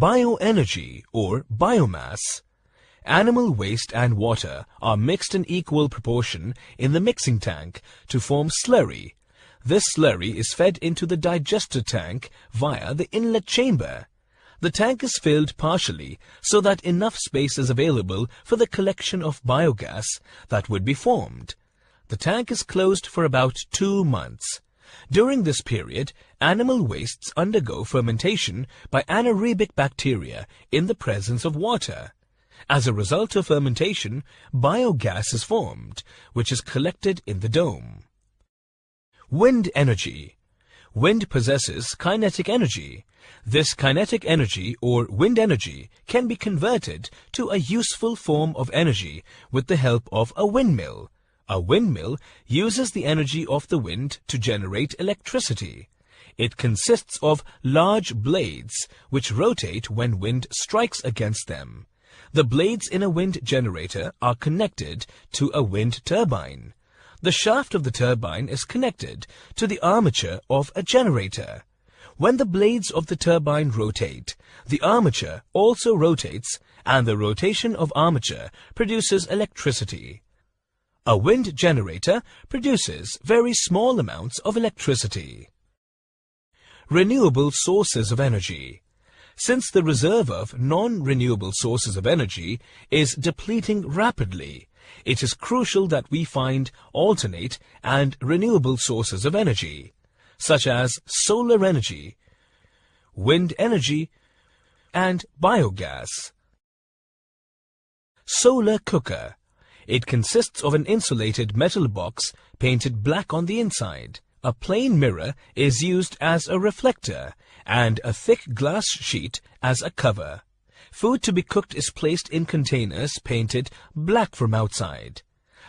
Bioenergy or biomass. Animal waste and water are mixed in equal proportion in the mixing tank to form slurry. This slurry is fed into the digester tank via the inlet chamber. The tank is filled partially so that enough space is available for the collection of biogas that would be formed. The tank is closed for about 2 months. During this period, animal wastes undergo fermentation by anaerobic bacteria in the presence of water. As a result of fermentation, biogas is formed, which is collected in the dome. Wind energy. Wind possesses kinetic energy. This kinetic energy or wind energy can be converted to a useful form of energy with the help of a windmill. A windmill uses the energy of the wind to generate electricity. It consists of large blades which rotate when wind strikes against them. The blades in a wind generator are connected to a wind turbine. The shaft of the turbine is connected to the armature of a generator. When the blades of the turbine rotate, the armature also rotates, and the rotation of armature produces electricity. A wind generator produces very small amounts of electricity. Renewable sources of energy. Since the reserve of non-renewable sources of energy is depleting rapidly, it is crucial that we find alternate and renewable sources of energy, such as solar energy, wind energy, and biogas. Solar cooker. It consists of an insulated metal box painted black on the inside. A plain mirror is used as a reflector and a thick glass sheet as a cover. Food to be cooked is placed in containers painted black from outside.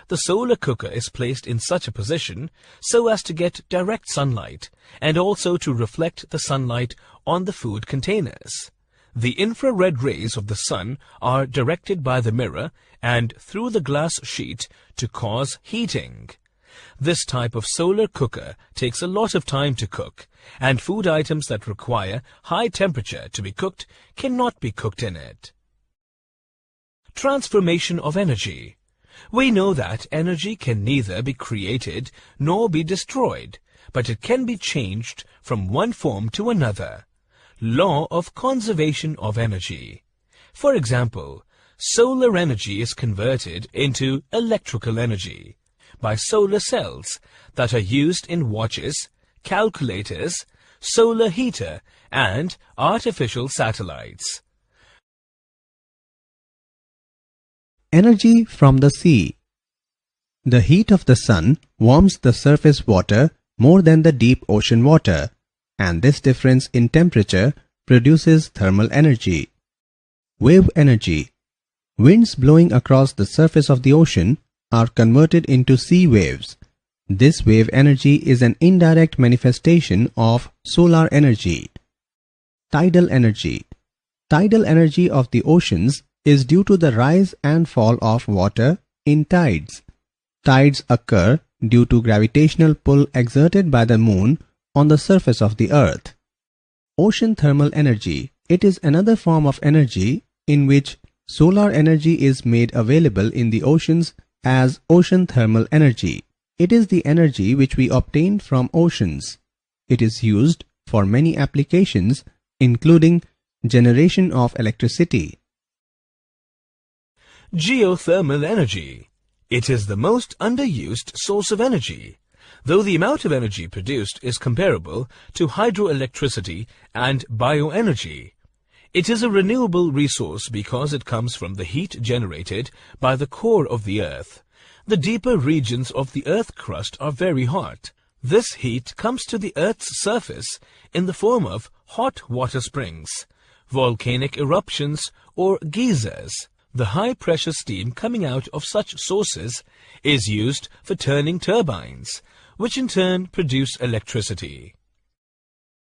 The solar cooker is placed in such a position so as to get direct sunlight and also to reflect the sunlight on the food containers. The infrared rays of the sun are directed by the mirror and through the glass sheet to cause heating. This type of solar cooker takes a lot of time to cook, and food items that require high temperature to be cooked cannot be cooked in it. Transformation of energy. We know that energy can neither be created nor be destroyed, but it can be changed from one form to another. Law of conservation of energy. For example, solar energy is converted into electrical energy by solar cells that are used in watches, calculators, solar heater, and artificial satellites. Energy from the sea. The heat of the sun warms the surface water more than the deep ocean water, and this difference in temperature produces thermal energy. Wave energy. Winds blowing across the surface of the ocean are converted into sea waves. This wave energy is an indirect manifestation of solar energy. Tidal energy. Tidal energy of the oceans is due to the rise and fall of water in tides. Tides occur due to gravitational pull exerted by the moon on the surface of the earth. Ocean thermal energy. It is another form of energy in which solar energy is made available in the oceans as ocean thermal energy. It is the energy which we obtain from oceans. It is used for many applications, including generation of electricity. Geothermal energy. It is the most underused source of energy, though the amount of energy produced is comparable to hydroelectricity and bioenergy. It is a renewable resource because it comes from the heat generated by the core of the earth. The deeper regions of the earth crust are very hot. This heat comes to the earth's surface in the form of hot water springs, volcanic eruptions, or geysers. The high-pressure steam coming out of such sources is used for turning turbines, which in turn produce electricity.